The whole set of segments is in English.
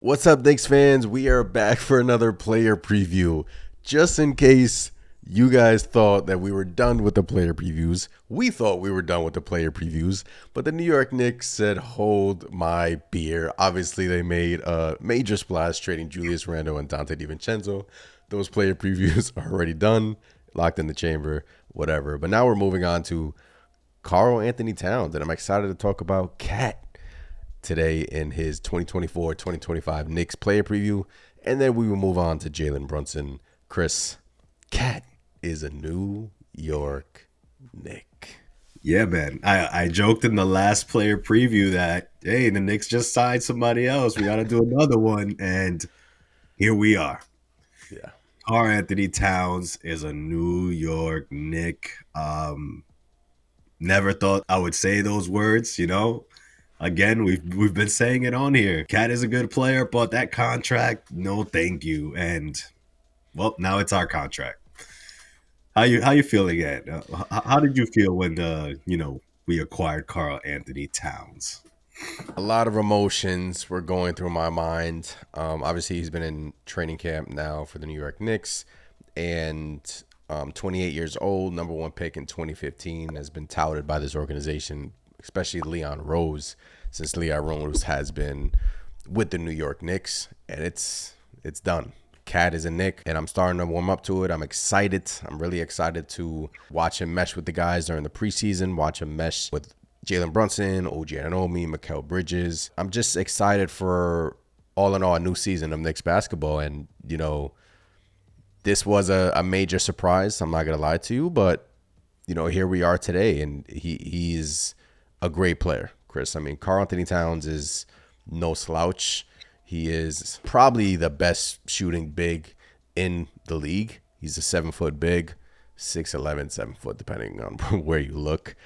What's up, Knicks fans? We are back for another player preview. Just in case you guys thought that we were done with the player previews, we thought we were done with the player previews, but the New York Knicks said, hold my beer. Obviously, they made a major splash trading Julius Randle and Dante DiVincenzo. Those player previews are already done, locked in the chamber, whatever. But now we're moving on to Karl-Anthony Towns, and I'm excited to talk about Cat today in his 2024-2025 Knicks player preview. And then we will move on to Jalen Brunson. Chris, Cat is a New York Knick. Yeah, man. I joked in the last player preview that, hey, the Knicks just signed somebody else. We got to do another one. And here we are. Yeah. Karl-Anthony Towns is a New York Knick. Never thought I would say those words, Again, we've been saying it on here. Cat is a good player, but that contract, no thank you. And, well, now it's our contract. How you feeling at? How did you feel when we acquired Karl-Anthony Towns? A lot of emotions were going through my mind. Obviously, he's been in training camp now for the New York Knicks, and 28 years old, number one pick in 2015, has been touted by this organization, especially Leon Rose, since Leon Rose has been with the New York Knicks, and it's done. Cat is a Knick, and I'm starting to warm up to it. I'm excited. I'm really excited to watch him mesh with the guys during the preseason, watch him mesh with Jalen Brunson, OG Anunoby, Mikal Bridges. I'm just excited for, all in all, a new season of Knicks basketball. And, this was a major surprise. I'm not going to lie to you, but, here we are today, and he's a great player, Chris. I mean, Karl-Anthony Towns is no slouch. He is probably the best shooting big in the league. He's a 7-foot big, 6'11", 7 foot, depending on where you look.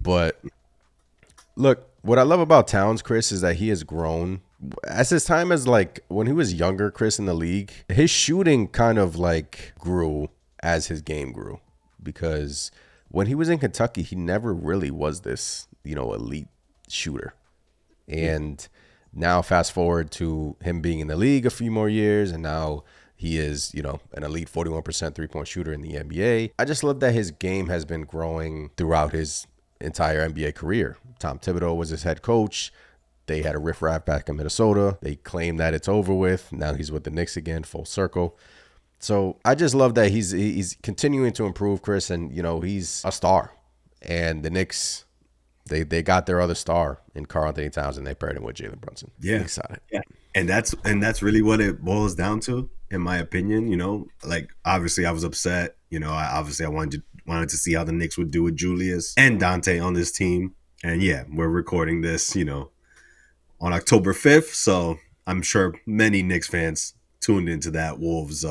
But look, what I love about Towns, Chris, is that he has grown. As his time as when he was younger, Chris, in the league, his shooting kind of grew as his game grew. Because when he was in Kentucky, he never really was this, elite shooter. And now fast forward to him being in the league a few more years, and now he is, an elite 41% three-point shooter in the NBA. I just love that his game has been growing throughout his entire NBA career. Tom Thibodeau was his head coach. They had a riffraff back in Minnesota. They claim that it's over with. Now he's with the Knicks again, full circle. So I just love that he's continuing to improve, Chris, and, he's a star. And the Knicks, they got their other star in Karl-Anthony Towns, and they paired him with Jalen Brunson. Yeah. I'm excited. Yeah. And that's really what it boils down to, in my opinion. Obviously I was upset. I wanted to see how the Knicks would do with Julius and Dante on this team. And yeah, we're recording this, on October 5th. So I'm sure many Knicks fans tuned into that Wolves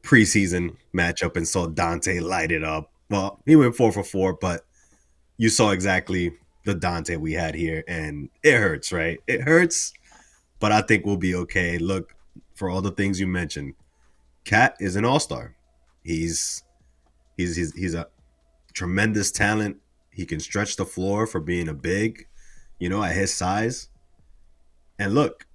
preseason matchup and saw Dante light it up. Well, he went 4 for 4, but you saw exactly the Dante we had here, and it hurts, right? It hurts, but I think we'll be okay. Look, for all the things you mentioned, Cat is an all-star. He's a tremendous talent. He can stretch the floor for being a big, at his size. And look,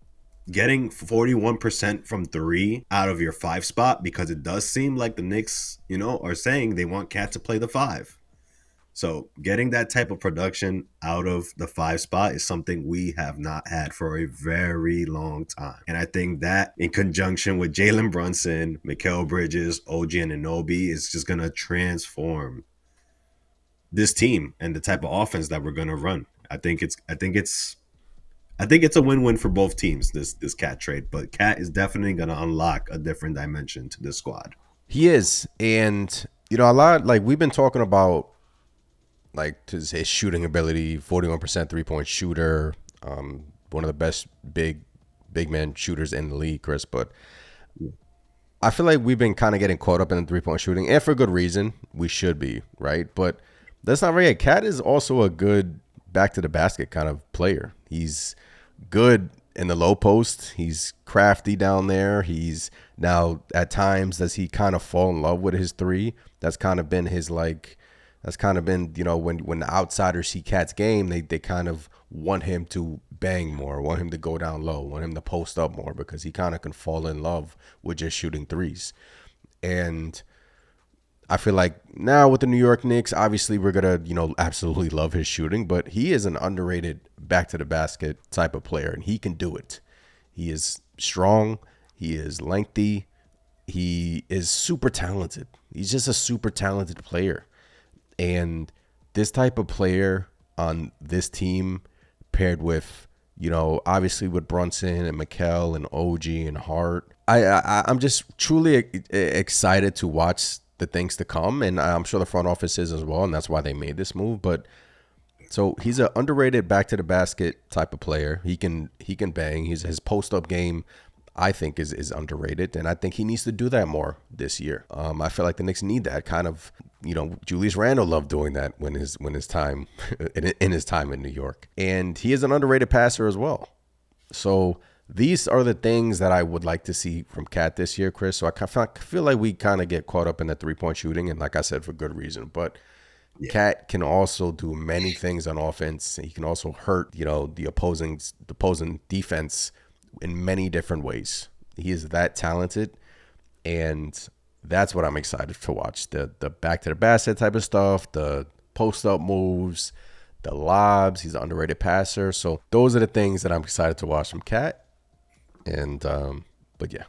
getting 41% from 3 out of your 5 spot, because it does seem like the Knicks, are saying they want Cat to play the 5. So getting that type of production out of the 5 spot is something we have not had for a very long time. And I think that in conjunction with Jalen Brunson, Mikal Bridges, OG Anunoby is just going to transform this team and the type of offense that we're going to run. I think it's a win-win for both teams, this Cat trade. But Cat is definitely going to unlock a different dimension to this squad. He is. And, a lot, we've been talking about, his shooting ability, 41% three-point shooter, one of the best big man shooters in the league, Chris. But I feel like we've been kind of getting caught up in the three-point shooting, and for good reason. We should be, right? But that's not right. Cat is also a good back-to-the-basket kind of player. He's good in the low post. He's crafty down there. He's now, at times, does he kind of fall in love with his 3? That's kind of been his, That's kind of been, when the outsiders see Cat's game, they kind of want him to bang more, want him to go down low, want him to post up more because he kind of can fall in love with just shooting threes. And I feel like now with the New York Knicks, obviously we're gonna, absolutely love his shooting, but he is an underrated back to the basket type of player, and he can do it. He is strong. He is lengthy. He is super talented. He's just a super talented player. And this type of player on this team, paired with, obviously with Brunson and McKell and OG and Hart, I'm just truly excited to watch the things to come, and I'm sure the front office is as well, and that's why they made this move. But so he's an underrated back to the basket type of player. He can bang. His post up game, I think, is underrated, and I think he needs to do that more this year. I feel like the Knicks need that kind of. Julius Randle loved doing that when his time in his time in New York, and he is an underrated passer as well. So these are the things that I would like to see from Cat this year, Chris. So I feel like we kind of get caught up in the 3-point shooting, and like I said, for good reason. But Yeah. Cat can also do many things on offense. He can also hurt, the opposing defense in many different ways. He is that talented, and that's what I'm excited to watch. The back to the basket type of stuff, the post up moves, the lobs. He's an underrated passer. So those are the things that I'm excited to watch from Cat. And but yeah,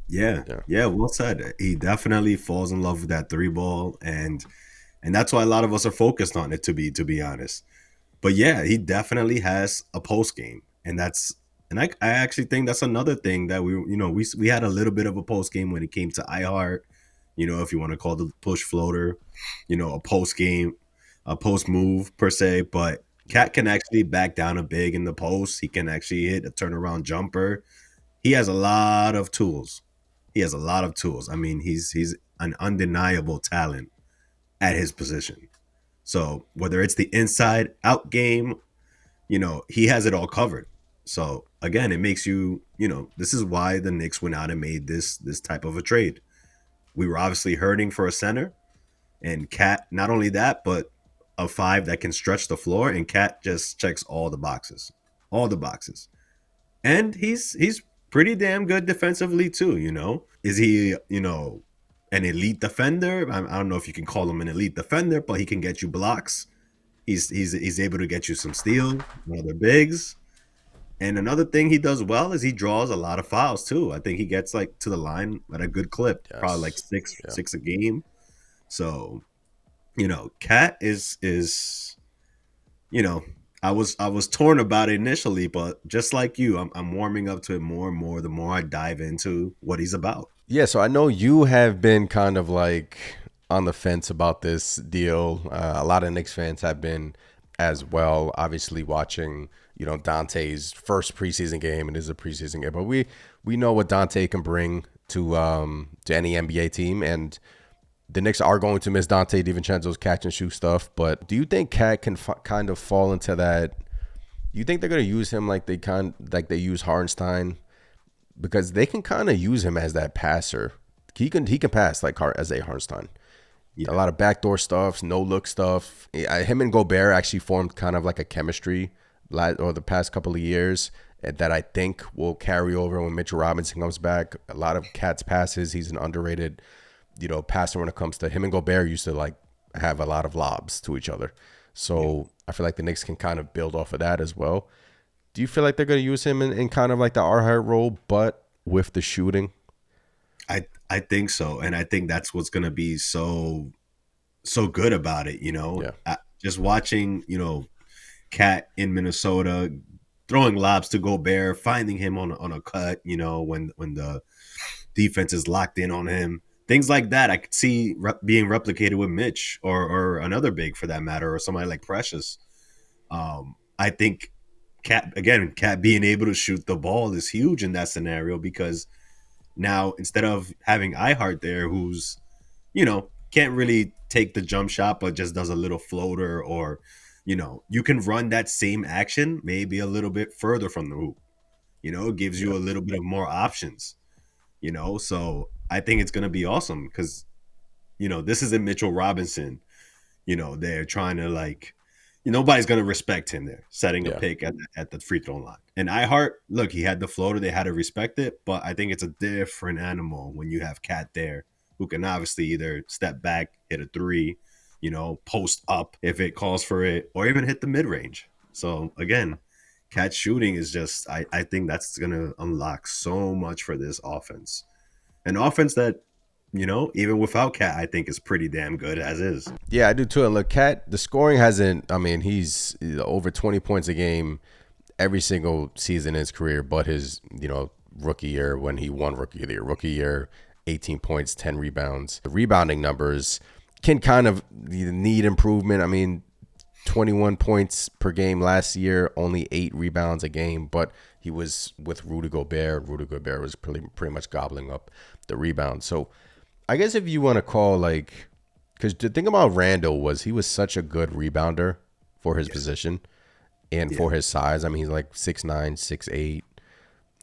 Yeah, yeah, yeah, well said. He definitely falls in love with that three ball, and that's why a lot of us are focused on it. To be honest, but yeah, he definitely has a post game, and I actually think that's another thing that we had a little bit of a post game when it came to iHeart. If you want to call the push floater, a post game, a post move per se, but yeah, Cat can actually back down a big in the post. He can actually hit a turnaround jumper. He has a lot of tools. He has a lot of tools. I mean, he's an undeniable talent at his position. So whether it's the inside out game, he has it all covered. So again, it makes this is why the Knicks went out and made this type of a trade. We were obviously hurting for a center, and Cat not only that, but a five that can stretch the floor, and Cat just checks all the boxes. And he's pretty damn good defensively too. Is he an elite defender? I don't know if you can call him an elite defender, but he can get you blocks. He's able to get you some steals, other bigs. And another thing he does well is he draws a lot of fouls too. I think he gets like to the line at a good clip, probably like yes, six yeah. six a game. So Cat is you know, I was torn about it initially, but just like you, I'm warming up to it more and more the more I dive into what he's about. Yeah, so I know you have been kind of like on the fence about this deal. A lot of Knicks fans have been as well. Obviously, watching Dante's first preseason game, and it is a preseason game, but we know what Dante can bring to any NBA team, and the Knicks are going to miss Dante DiVincenzo's catch and shoot stuff. But do you think Cat can kind of fall into that? You think they're going to use him like they use Hartenstein, because they can kind of use him as that passer. He can pass like as a Hartenstein. A Yeah. lot of backdoor stuff, no look stuff. Him and Gobert actually formed kind of like a chemistry or the past couple of years that I think will carry over when Mitchell Robinson comes back. A lot of Cat's passes. He's an underrated, passer when it comes to him and Gobert used to like have a lot of lobs to each other. Yeah. So I feel like the Knicks can kind of build off of that as well. Do you feel like they're going to use him in kind of like the R role, but with the shooting? I think so, and I think that's what's gonna be so good about it. Yeah, Just watching Cat in Minnesota throwing lobs to Gobert, finding him on a cut. When the defense is locked in on him, things like that. I could see being replicated with Mitch or another big for that matter, or somebody like Precious. I think Cat being able to shoot the ball is huge in that scenario because now, instead of having iHeart there, who's, can't really take the jump shot, but just does a little floater, or, you can run that same action maybe a little bit further from the hoop. It gives yeah, you a little bit of more options, So I think it's going to be awesome because, this isn't Mitchell Robinson, they're trying to like, nobody's gonna respect him there, setting a Yeah. pick at the free throw line. And iHeart, look, he had the floater, they had to respect it, but I think it's a different animal when you have Cat there, who can obviously either step back, hit a three, post up if it calls for it, or even hit the mid range. So again, Cat shooting is just, I think that's gonna unlock so much for this offense. An offense that, even without Cat, I think is pretty damn good as is. Yeah, I do too. And look, Cat, the scoring hasn't. I mean, he's over 20 points a game every single season in his career, but his rookie year when he won rookie of the year, 18 points, 10 rebounds. The rebounding numbers can kind of need improvement. I mean, 21 points per game last year, only 8 rebounds a game, but he was with Rudy Gobert. Rudy Gobert was pretty much gobbling up the rebounds. So I guess if you want to call like, because the thing about Randall was he was such a good rebounder for his position and Yeah. for his size. I mean, he's like 6'9", 6'8".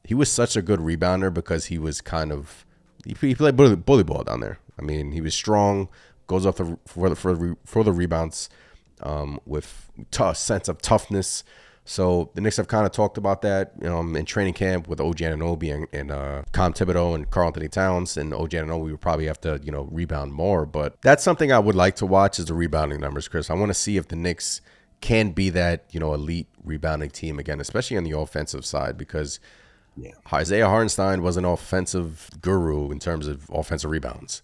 He was such a good rebounder because he was kind of he played bully ball down there. I mean, he was strong, goes off for the rebounds, with tough sense of toughness. So the Knicks have kind of talked about that in training camp with OG Anunoby and Tom Thibodeau and Karl-Anthony Towns. And OG Anunoby would probably have to rebound more, but that's something I would like to watch is the rebounding numbers, Chris. I want to see if the Knicks can be that elite rebounding team again, especially on the offensive side, because Yeah. Isaiah Hartenstein was an offensive guru in terms of offensive rebounds,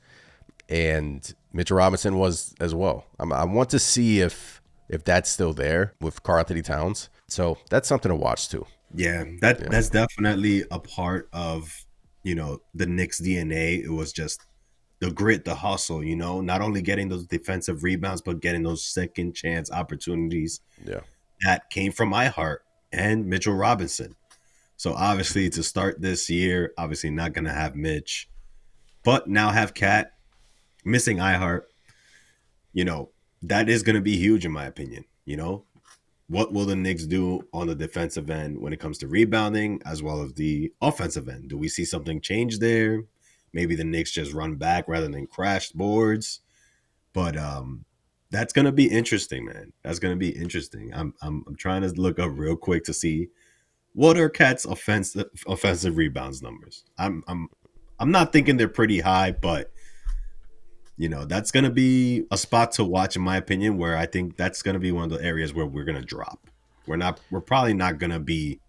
and Mitchell Robinson was as well. I want to see if that's still there with Karl-Anthony Towns. So that's something to watch too. Yeah, Yeah, that's definitely a part of, the Knicks DNA. It was just the grit, the hustle, not only getting those defensive rebounds, but getting those second chance opportunities yeah, that came from iHeart and Mitchell Robinson. So obviously to start this year, obviously not gonna have Mitch, but now have Cat, missing iHeart, you know, that is gonna be huge in my opinion. What will the Knicks do on the defensive end when it comes to rebounding as well as the offensive end? Do we see something change there? Maybe the Knicks just run back rather than crash boards. But that's gonna be interesting, man. That's gonna be interesting. I'm trying to look up real quick to see what are Cat's offensive rebounds numbers. I'm not thinking they're pretty high, but that's going to be a spot to watch in my opinion, where I think that's going to be one of the areas where we're going to drop. We're probably not going to be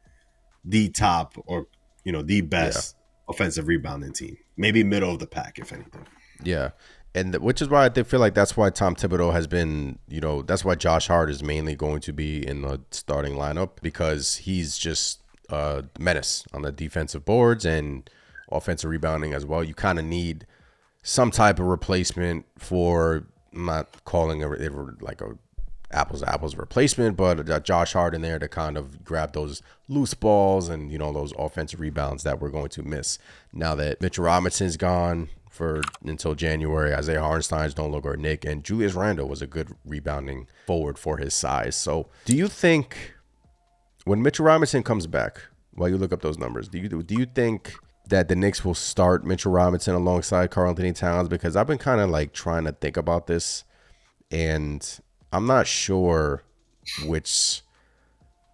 the top or the yeah, best offensive rebounding team. Maybe middle of the pack if anything. yeah. And which is why I feel like that's why Tom Thibodeau has been, that's why Josh Hart is mainly going to be in the starting lineup, because he's just a menace on the defensive boards and offensive rebounding as well. You kind of need some type of replacement for, I'm not calling it like a apples to apples replacement, but Josh Hart in there to kind of grab those loose balls and those offensive rebounds that we're going to miss now that Mitchell Robinson's gone for until January. Isaiah Hartenstein's no longer a Knick, and Julius Randle was a good rebounding forward for his size. So, do you think when Mitchell Robinson comes back, while you look up those numbers, do you think that the Knicks will start Mitchell Robinson alongside Karl-Anthony Towns? Because I've been kind of like trying to think about this, and I'm not sure which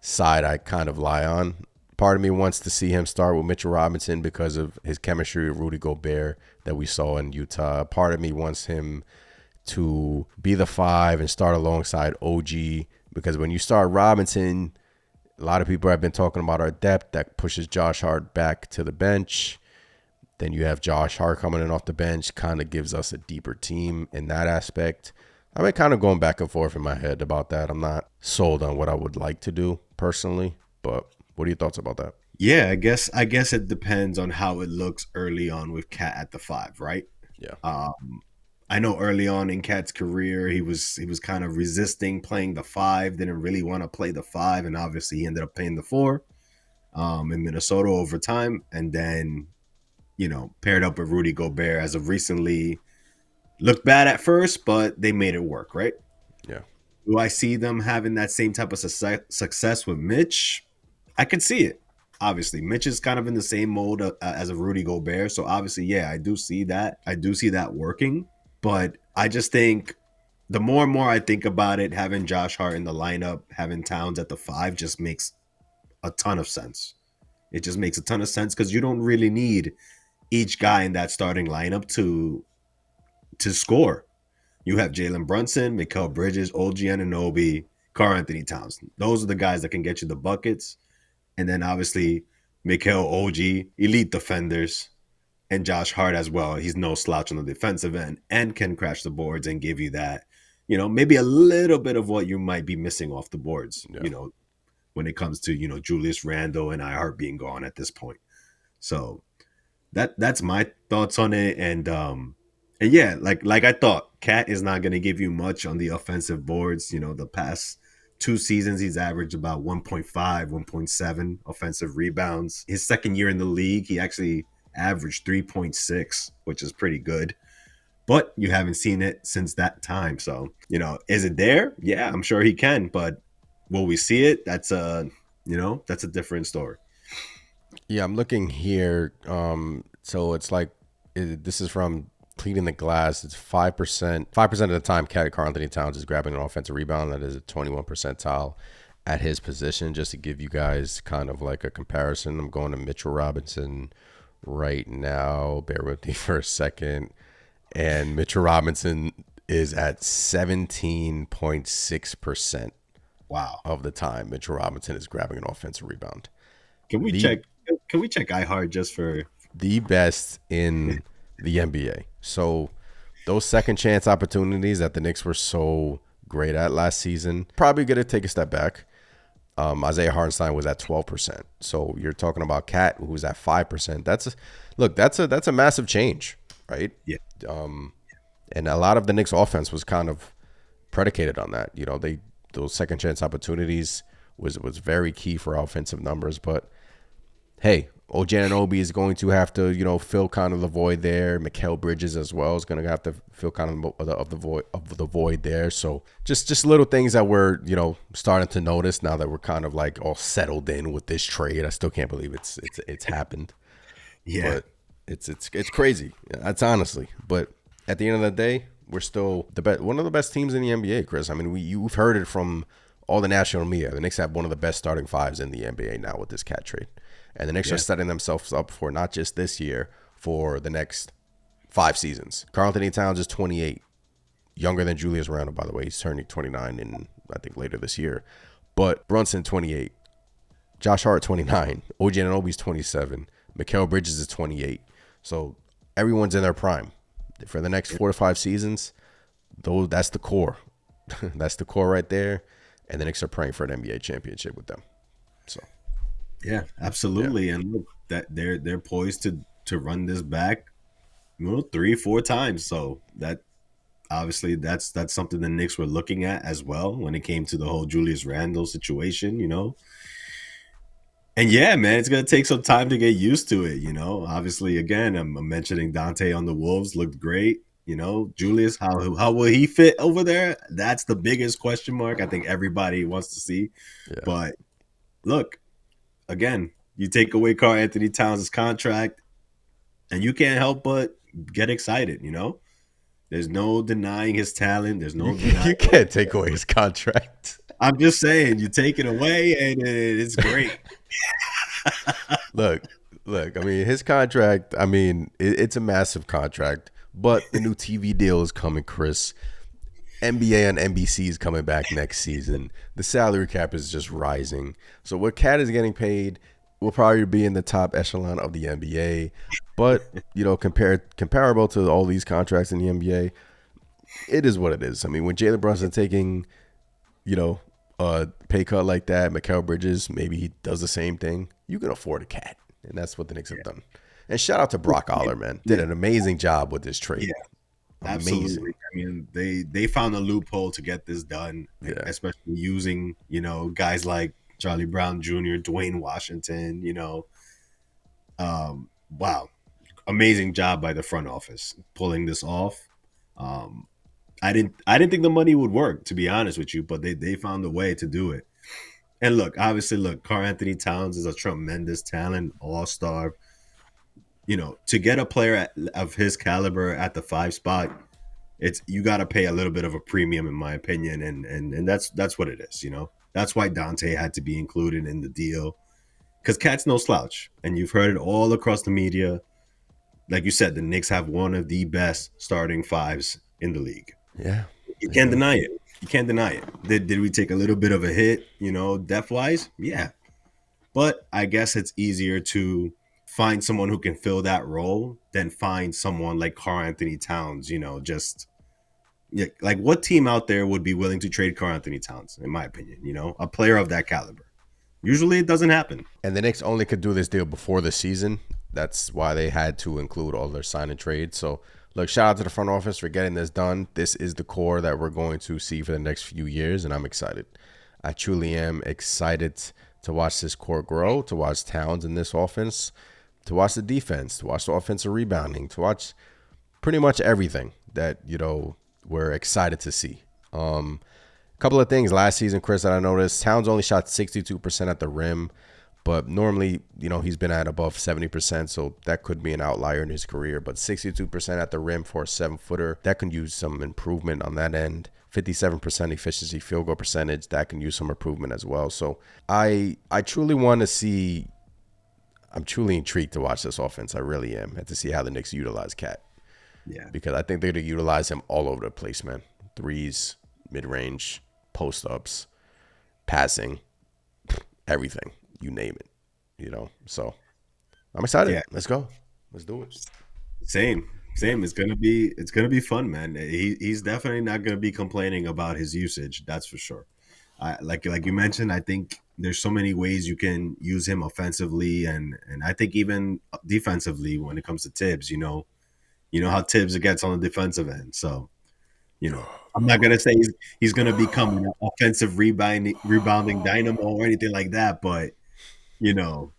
side I kind of lie on. Part of me wants to see him start with Mitchell Robinson because of his chemistry with Rudy Gobert that we saw in Utah. Part of me wants him to be the 5 and start alongside OG, because when you start Robinson, a lot of people have been talking about our depth that pushes Josh Hart back to the bench. Then you have Josh Hart coming in off the bench, kind of gives us a deeper team in that aspect. I've been kind of going back and forth in my head about that. I'm not sold on what I would like to do personally, but what are your thoughts about that? Yeah, I guess it depends on how it looks early on with Cat at the 5, right? Yeah, I know early on in Cat's career, he was kind of resisting playing the 5, didn't really want to play the 5, and obviously he ended up playing the 4 in Minnesota over time, and then paired up with Rudy Gobert as of recently. Looked bad at first, but they made it work, right? yeah, Do I see them having that same type of success with Mitch? I can see it. Obviously, Mitch is kind of in the same mode as a Rudy Gobert, so obviously, yeah, I do see that. I do see that working, but I just think the more and more I think about it, having Josh Hart in the lineup, having Towns at the 5 just makes a ton of sense. It just makes a ton of sense because you don't really need each guy in that starting lineup to score. You have Jalen Brunson, Mikal Bridges, OG Anunoby, Karl-Anthony Towns. Those are the guys that can get you the buckets. And then obviously Mikal, OG, elite defenders, and Josh Hart as well. He's no slouch on the defensive end and can crash the boards and give you that, maybe a little bit of what you might be missing off the boards, Yeah. when it comes to, Julius Randle and Hart being gone at this point. So that's my thoughts on it. And yeah, like I thought, Cat is not gonna give you much on the offensive boards. The past 2 seasons he's averaged about 1.5, 1.7 offensive rebounds. His second year in the league, he actually averaged 3.6, which is pretty good. But you haven't seen it since that time. So, is it there? Yeah, I'm sure he can, but will we see it? That's a different story. Yeah, I'm looking here. So it's like this is from cleaning the glass. It's 5%. 5% of the time, Karl-Anthony Towns is grabbing an offensive rebound. That is a 21 percentile at his position. Just to give you guys kind of like a comparison, I'm going to Mitchell Robinson right now. Bear with me for a second. And Mitchell Robinson is at 17.6% Wow. of the time. Mitchell Robinson is grabbing an offensive rebound. Can we The check? Can we check iHeart just for? the best in the NBA. So those second chance opportunities that the Knicks were so great at last season, probably going to take a step back. Isaiah Hartenstein was at 12%. So you're talking about Cat, who's at 5%. That's a massive change, right? Yeah. And a lot of the Knicks offense was kind of predicated on that. Those second chance opportunities was very key for offensive numbers. But hey, OG Anunoby is going to have to, fill kind of the void there. Mikal Bridges as well is going to have to fill kind of the void there. So just little things that we're, starting to notice now that we're kind of like all settled in with this trade. I still can't believe it's happened. Yeah. But it's crazy. That's honestly. But at the end of the day, we're still one of the best teams in the NBA, Chris. I mean, you've heard it from all the national media. The Knicks have one of the best starting fives in the NBA now with this Cat trade. And the Knicks are setting themselves up for not just this year, for the next 5 seasons. Karl-Anthony Towns is 28, younger than Julius Randle, by the way. He's turning 29 in, I think, later this year. But Brunson, 28. Josh Hart, 29. OG Anunoby's 27. Mikal Bridges is 28. So everyone's in their prime. For the next 4 to 5 seasons, though, that's the core. That's the core right there. And the Knicks are praying for an NBA championship with them. So. Yeah, absolutely. Yeah. And look, that they're poised to run this back, 3-4 times. So that obviously that's something the Knicks were looking at as well when it came to the whole Julius Randle situation, And yeah, man, it's gonna take some time to get used to it, Obviously, again, I'm mentioning Dante on the Wolves looked great. Julius, how will he fit over there? That's the biggest question mark. I think everybody wants to see. Yeah. But look, again, you take away Karl-Anthony Towns' contract, and you can't help but get excited, There's no denying his talent. There's no denying. You can't take away his contract. I'm just saying, you take it away, and it's great. Look, I mean, his contract, it's a massive contract, but the new TV deal is coming, Chris. NBA and NBC is coming back next season. The salary cap is just rising. So what Cat is getting paid will probably be in the top echelon of the NBA. But, comparable to all these contracts in the NBA, it is what it is. I mean, when Jalen Brunson taking, a pay cut like that, Mikal Bridges, maybe he does the same thing. You can afford a Cat. And that's what the Knicks have done. And shout out to Brock Aller, man. Did an amazing job with this trade. Yeah. Absolutely. I mean, they found a loophole to get this done, especially using, guys like Charlie Brown Jr., Dwayne Washington, wow. Amazing job by the front office pulling this off. I didn't think the money would work, to be honest with you, but they found a way to do it. And look, Karl-Anthony Towns is a tremendous talent, all-star. To get a player of his caliber at the 5 spot, It's you got to pay a little bit of a premium, in my opinion, and that's what it is. That's why Dante had to be included in the deal because Cat's no slouch, and you've heard it all across the media. Like you said, the Knicks have one of the best starting fives in the league. Yeah, You they can't do. deny it. You can't deny it. Did we take a little bit of a hit, depth wise? Yeah, but I guess it's easier to find someone who can fill that role than find someone like Karl-Anthony Towns. Just yeah, like what team out there would be willing to trade Karl-Anthony Towns? In my opinion, a player of that caliber. Usually, it doesn't happen. And the Knicks only could do this deal before the season. That's why they had to include all their sign and trade. So, look, shout out to the front office for getting this done. This is the core that we're going to see for the next few years, and I'm excited. I truly am excited to watch this core grow, to watch Towns in this offense, to watch the defense, to watch the offensive rebounding, to watch pretty much everything that, we're excited to see. Couple of things last season, Chris, that I noticed. Towns only shot 62% at the rim, but normally, he's been at above 70%, so that could be an outlier in his career. But 62% at the rim for a 7-footer, that can use some improvement on that end. 57% efficiency field goal percentage, that can use some improvement as well. So I truly want to see. I'm truly intrigued to watch this offense. I really am, and to see how the Knicks utilize Cat, Yeah, because I think they're going to utilize him all over the place, man. Threes, mid range, post ups, passing, everything, you name it. So I'm excited. yeah, Let's go. Let's do it. same. It's gonna be fun, man. He's definitely not gonna be complaining about his usage. That's for sure. Like you mentioned, I think there's so many ways you can use him offensively, and I think even defensively when it comes to Tibbs. You know how Tibbs gets on the defensive end. So I'm not gonna say he's gonna become an offensive rebounding dynamo or anything like that, but you know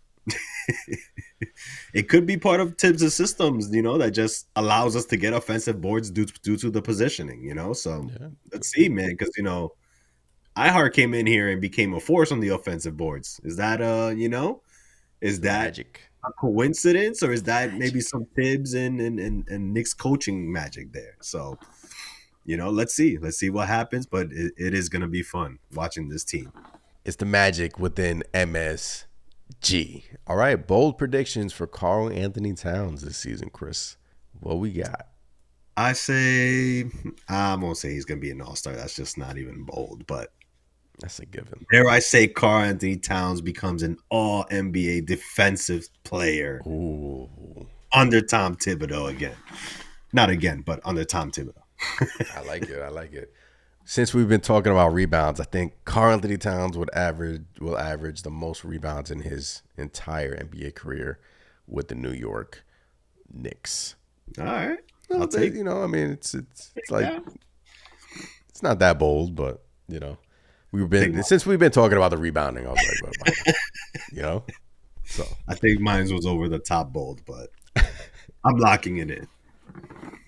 it could be part of Tibbs' systems, that just allows us to get offensive boards due to the positioning. So Yeah, let's could see, be. man, because iHeart came in here and became a force on the offensive boards. Is It's the that magic. a coincidence, or is that maybe Magic. some Tibbs and Nick's coaching magic there? So let's see what happens, but it is going to be fun watching this team. It's the magic within MSG. All right, bold predictions for Karl-Anthony Towns this season, Chris. What we got? I say I won't say he's going to be an all-star. That's just not even bold, but That's a given. dare I say Karl-Anthony Towns becomes an all NBA defensive player Ooh, under Tom Thibodeau again. Not again, but under Tom Thibodeau. I like it. I like it. Since we've been talking about rebounds, I think Karl-Anthony Towns will average the most rebounds in his entire NBA career with the New York Knicks. All right. Well, I'll take I mean, it's like that. it's not that bold, but we've I think been since we've been talking about the rebounding, I was like, well, why not? You know, so I think mine was over the top bold, but I'm locking it in.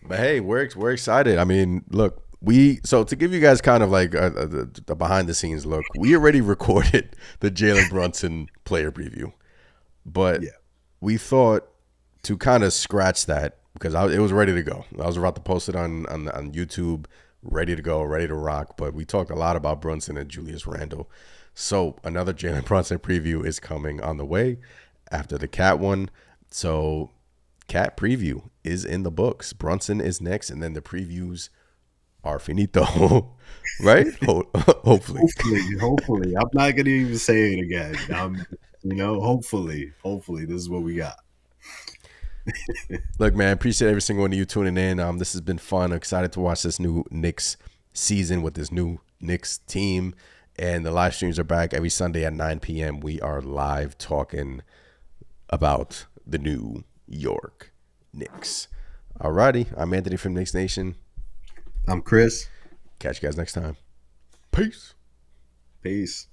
but hey, we're excited. I mean, look, so to give you guys kind of like the behind the scenes look, we already recorded the Jalen Brunson player preview, but Yeah. we thought to kind of scratch that because it was ready to go. I was about to post it on YouTube, ready to go, ready to rock. But we talked a lot about Brunson and Julius Randle, so another Jalen Brunson preview is coming on the way after the Cat one. So Cat preview is in the books. Brunson is next, and then the previews are finito, right? Hopefully. Hopefully. I'm not gonna even say it again. Hopefully, this is what we got. Look, man, appreciate every single one of you tuning in. This has been fun. Excited to watch this new Knicks season with this new Knicks team. And the live streams are back every Sunday at 9 p.m. We are live talking about the New York Knicks. Alrighty, I'm Anthony from Knicks Nation. I'm Chris. Catch you guys next time. Peace. Peace.